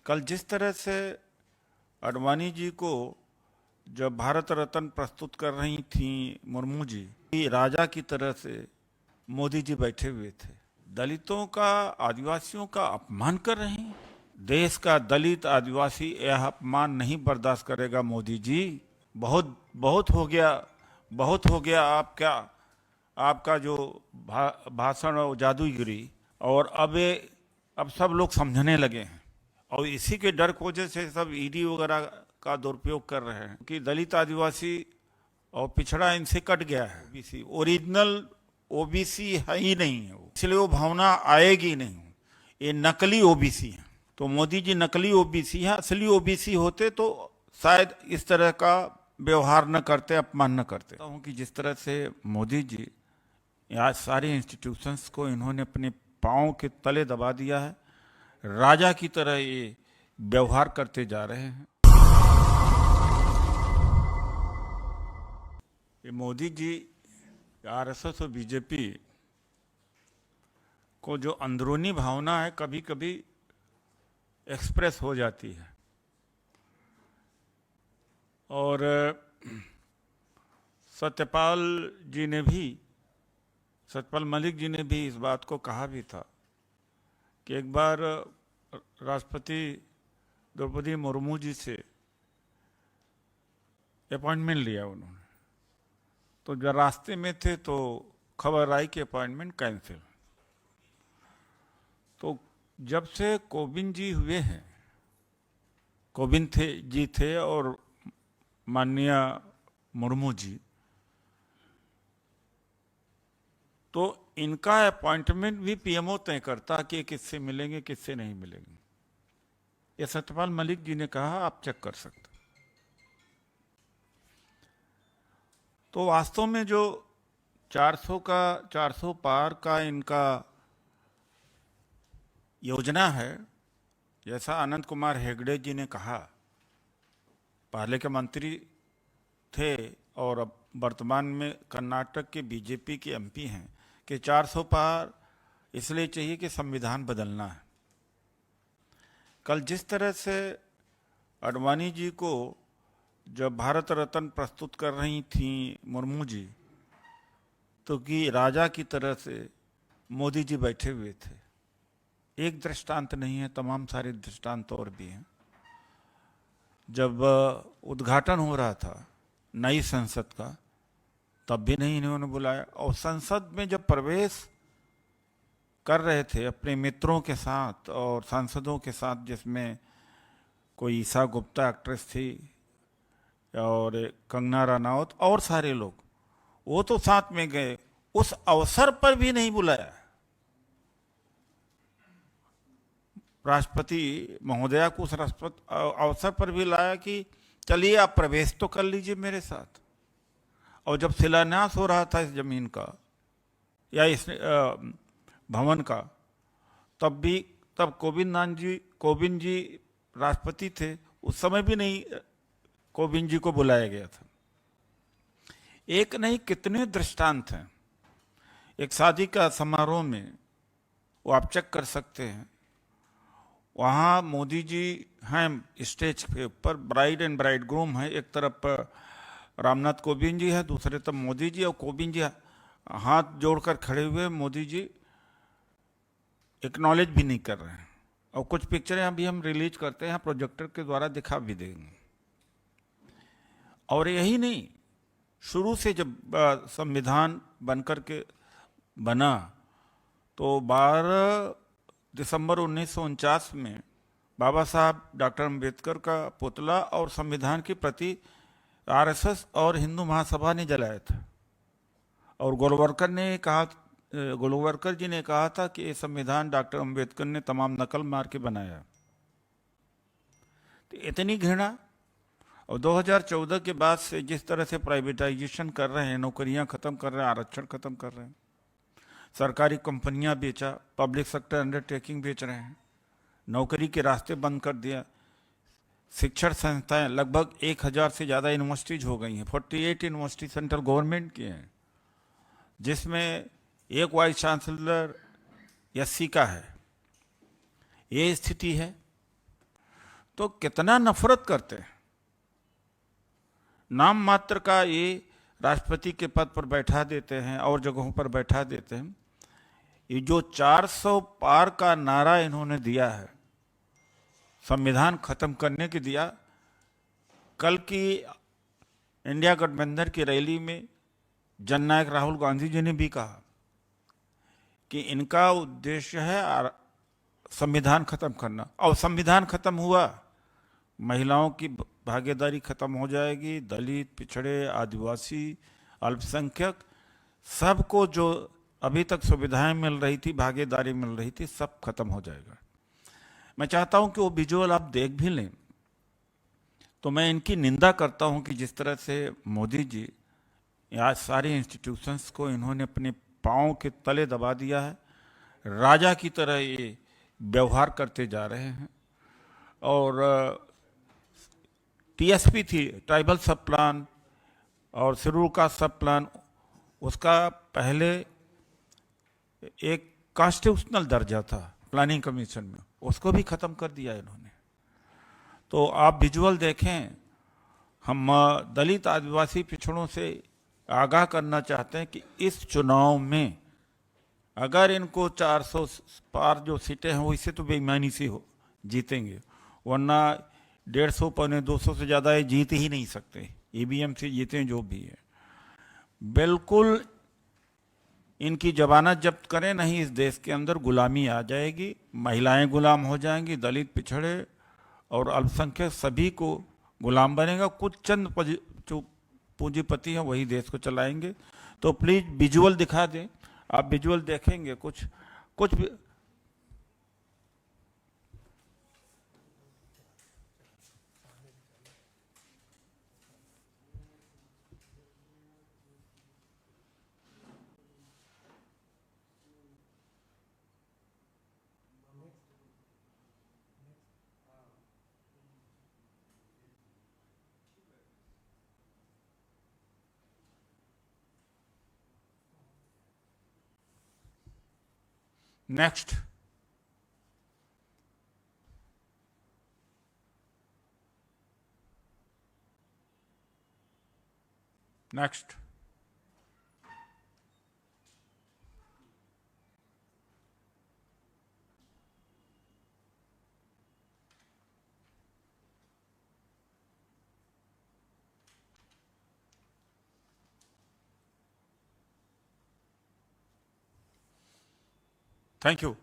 कल जिस तरह से आडवाणी जी को जब भारत रत्न प्रस्तुत कर रही थी मुर्मू जी, राजा की तरह से मोदी जी बैठे हुए थे, दलितों का, आदिवासियों का अपमान कर रहे हैं। देश का दलित आदिवासी यह अपमान नहीं बर्दाश्त करेगा मोदी जी। बहुत बहुत हो गया, बहुत हो गया आपका जो भाषण और जादूगिरी। और अब सब लोग समझने लगे हैं और इसी के डर की वजह से सब ईडी वगैरह का दुरुपयोग कर रहे हैं कि दलित आदिवासी और पिछड़ा इनसे कट गया है। ओबीसी ओरिजिनल ओबीसी है ही नहीं है वो, इसलिए वो भावना आएगी नहीं। ये नकली ओबीसी है। तो मोदी जी नकली ओबीसी है। असली ओबीसी होते तो शायद इस तरह का व्यवहार न करते, अपमान न करते। कि जिस तरह से मोदी जी आज सारे इंस्टीट्यूशंस को इन्होंने अपने पांव के तले दबा दिया है, राजा की तरह ये व्यवहार करते जा रहे हैं। ये मोदी जी, आरएसएस और बीजेपी को जो अंदरूनी भावना है कभी कभी एक्सप्रेस हो जाती है। और सत्यपाल मलिक जी ने भी इस बात को कहा भी था कि एक बार राष्ट्रपति द्रौपदी मुर्मू जी से अपॉइंटमेंट लिया उन्होंने, तो जब रास्ते में थे तो खबर आई कि अपॉइंटमेंट कैंसिल। तो जब से कोविंद जी हुए हैं, जी थे और माननीय मुर्मू जी, तो इनका अपॉइंटमेंट भी पीएमओ तय करता कि किससे मिलेंगे किससे नहीं मिलेंगे। ये सत्यपाल मलिक जी ने कहा, आप चेक कर सकते। तो वास्तव में जो 400 पार का इनका योजना है, जैसा आनंद कुमार हेगड़े जी ने कहा, पहले के मंत्री थे और अब वर्तमान में कर्नाटक के बीजेपी के एमपी हैं, कि 400 पार इसलिए चाहिए कि संविधान बदलना है। कल जिस तरह से आडवाणी जी को जब भारत रत्न प्रस्तुत कर रही थी मुर्मू जी, तो कि राजा की तरह से मोदी जी बैठे हुए थे। एक दृष्टांत नहीं है, तमाम सारे दृष्टांत और भी हैं। जब उद्घाटन हो रहा था नई संसद का, तब भी नहीं इन्होंने बुलाया। और संसद में जब प्रवेश कर रहे थे अपने मित्रों के साथ और सांसदों के साथ, जिसमें कोई ईशा गुप्ता एक्ट्रेस थी और कंगना रनौत और सारे लोग, वो तो साथ में गए, उस अवसर पर भी नहीं बुलाया। राष्ट्रपति महोदया को उस अवसर पर भी लाया कि चलिए आप प्रवेश तो कर लीजिए मेरे साथ। और जब शिलान्यास हो रहा था इस जमीन का या इस भवन का, तब कोविंद जी राष्ट्रपति थे, उस समय भी नहीं कोविंद जी को बुलाया गया था। एक नहीं कितने दृष्टांत हैं। एक शादी का समारोह में, वो आप चेक कर सकते हैं, वहाँ मोदी जी हैं स्टेज के ऊपर, ब्राइड एंड ब्राइडग्रूम है, एक तरफ रामनाथ कोविंद जी है, दूसरे तरफ मोदी जी, और कोविंद जी हाथ जोड़कर खड़े हुए, मोदी जी एक्नॉलेज भी नहीं कर रहे हैं। और कुछ पिक्चरें अभी हम रिलीज करते हैं, प्रोजेक्टर के द्वारा दिखा भी देंगे। और यही नहीं, शुरू से जब संविधान बनकर के बना, तो 12 दिसंबर 1949 में बाबा साहब डॉक्टर अम्बेडकर का पुतला और संविधान की प्रति आरएसएस और हिंदू महासभा ने जलाया था। और गोलवलकर जी ने कहा था कि ये संविधान डॉक्टर अम्बेडकर ने तमाम नकल मार के बनाया। तो इतनी घृणा। और 2014 के बाद से जिस तरह से प्राइवेटाइजेशन कर रहे हैं, नौकरियां खत्म कर रहे हैं, आरक्षण खत्म कर रहे हैं, सरकारी कंपनियां बेचा, पब्लिक सेक्टर अंडरटेकिंग बेच रहे हैं, नौकरी के रास्ते बंद कर दिया, शिक्षण संस्थाएं, लगभग 1000 से ज़्यादा यूनिवर्सिटीज हो गई हैं। 48 यूनिवर्सिटी सेंट्रल गवर्नमेंट की हैं, जिसमें एक वाइस चांसलर एससी का है। ये स्थिति है। तो कितना नफरत करते हैं। नाम मात्र का ये राष्ट्रपति के पद पर बैठा देते हैं और जगहों पर बैठा देते हैं। ये जो 400 पार का नारा इन्होंने दिया है, संविधान खत्म करने के दिया। कल की इंडिया गठबंधन की रैली में जननायक राहुल गांधी जी ने भी कहा कि इनका उद्देश्य है संविधान खत्म करना, और संविधान खत्म हुआ, महिलाओं की भागीदारी खत्म हो जाएगी, दलित, पिछड़े, आदिवासी, अल्पसंख्यक, सबको जो अभी तक सुविधाएं मिल रही थी, भागीदारी मिल रही थी, सब खत्म हो जाएगा। मैं चाहता हूं कि वो विजुअल आप देख भी लें। तो मैं इनकी निंदा करता हूं कि जिस तरह से मोदी जी आज सारे इंस्टीट्यूशंस को इन्होंने अपने पांव के तले दबा दिया है, राजा की तरह ये व्यवहार करते जा रहे हैं। और टीएसपी थी, ट्राइबल सब प्लान, और शेड्यूल कास्ट सब प्लान, उसका पहले एक कॉन्स्टिट्यूशनल दर्जा था प्लानिंग कमीशन में, उसको भी खत्म कर दिया इन्होंने। तो आप विजुअल देखें। हम दलित, आदिवासी, पिछड़ों से आगाह करना चाहते हैं कि इस चुनाव में अगर इनको 400 पार जो सीटें हैं वो इससे तो बेईमानी से हो जीतेंगे, वरना 150 पौने 200 से ज़्यादा ये जीत ही नहीं सकते। ईवीएम से जीतें जो भी है, बिल्कुल इनकी जमानत जब्त करें, नहीं इस देश के अंदर गुलामी आ जाएगी, महिलाएं गुलाम हो जाएंगी, दलित, पिछड़े और अल्पसंख्यक सभी को गुलाम बनेगा। कुछ चंद जो पूंजीपति हैं वही देश को चलाएंगे। तो प्लीज विजुअल दिखा दें। आप विजुअल देखेंगे कुछ कुछ नेक्स्ट। नेक्स्ट। Thank you.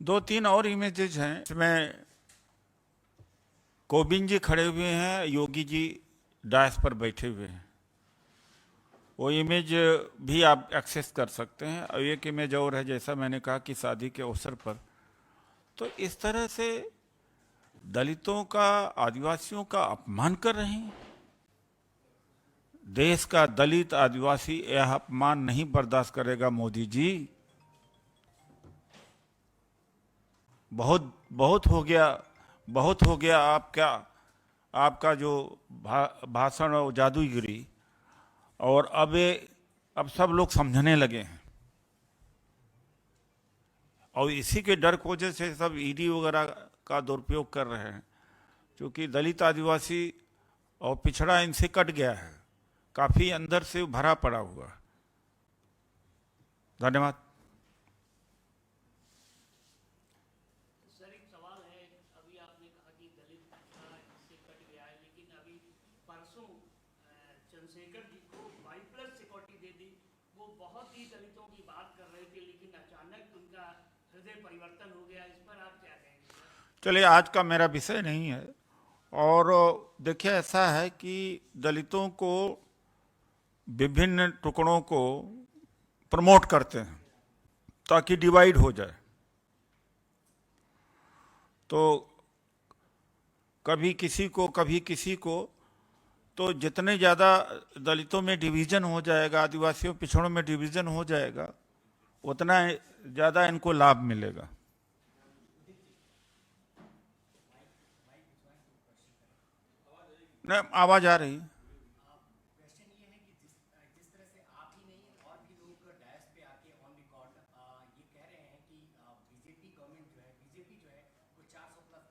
2-3 और इमेजेस हैं। इसमें कोविंद जी खड़े हुए हैं, योगी जी डायस पर बैठे हुए हैं। वो इमेज भी आप एक्सेस कर सकते हैं। और एक इमेज और है, जैसा मैंने कहा कि शादी के अवसर पर। तो इस तरह से दलितों का, आदिवासियों का अपमान कर रहे हैं। देश का दलित, आदिवासी यह अपमान नहीं बर्दाश्त करेगा मोदी जी। बहुत बहुत हो गया, बहुत हो गया। आपका जो भाषण और जादूगिरी, और अब सब लोग समझने लगे हैं। और इसी के डर की वजह से सब ईडी वगैरह का दुरुपयोग कर रहे हैं, क्योंकि दलित, आदिवासी और पिछड़ा इनसे कट गया है, काफी अंदर से भरा पड़ा हुआ। धन्यवाद। सर एक सवाल है। अभी आपने कहा कि दलित पिछड़ा इससे कट गया है, लेकिन अभी परसों चंद्रशेखर जी को 22+ सिक्योरिटी दे दी। वो बहुत ही दलितों की बात कर रहे थे, लेकिन अचानक उनका हृदय परिवर्तन हो गया। इस पर आप क्या कहेंगे? चलिए, आज का मेरा विषय नहीं है। और देखिए, ऐसा है कि दलितों को विभिन्न टुकड़ों को प्रमोट करते हैं ताकि डिवाइड हो जाए। तो कभी किसी को, कभी किसी को, तो जितने ज़्यादा दलितों में डिवीज़न हो जाएगा, आदिवासियों, पिछड़ों में डिवीज़न हो जाएगा, उतना ज़्यादा इनको लाभ मिलेगा। न, आवाज़ आ रही है? क्वेश्चन ये है कि जिस तरह से आप ही नहीं और भी लोग डायस पे आके ऑन रिकॉर्ड ये कह रहे हैं कि बीजेपी गवर्नमेंट जो है, बीजेपी जो है वो 400+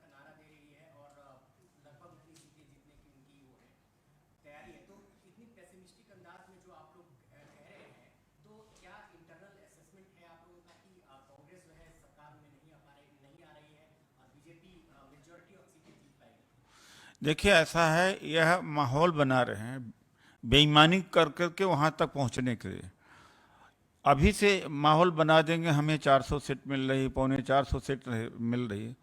देखिए ऐसा है, यह माहौल बना रहे हैं बेईमानी कर करके वहां तक पहुंचने के लिए। अभी से माहौल बना देंगे हमें 400 सीट मिल रही, 450 सीट मिल रही,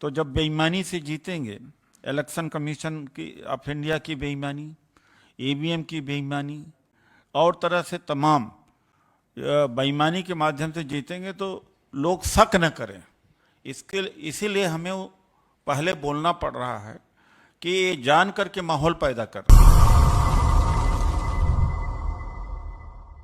तो जब बेईमानी से जीतेंगे, इलेक्शन कमीशन की ऑफ इंडिया की बेईमानी, ईवीएम की बेईमानी और तरह से तमाम बेईमानी के माध्यम से जीतेंगे तो लोग शक न करें। इसीलिए हमें पहले बोलना पड़ रहा है कि ये जान करके माहौल पैदा कर रहे हैं।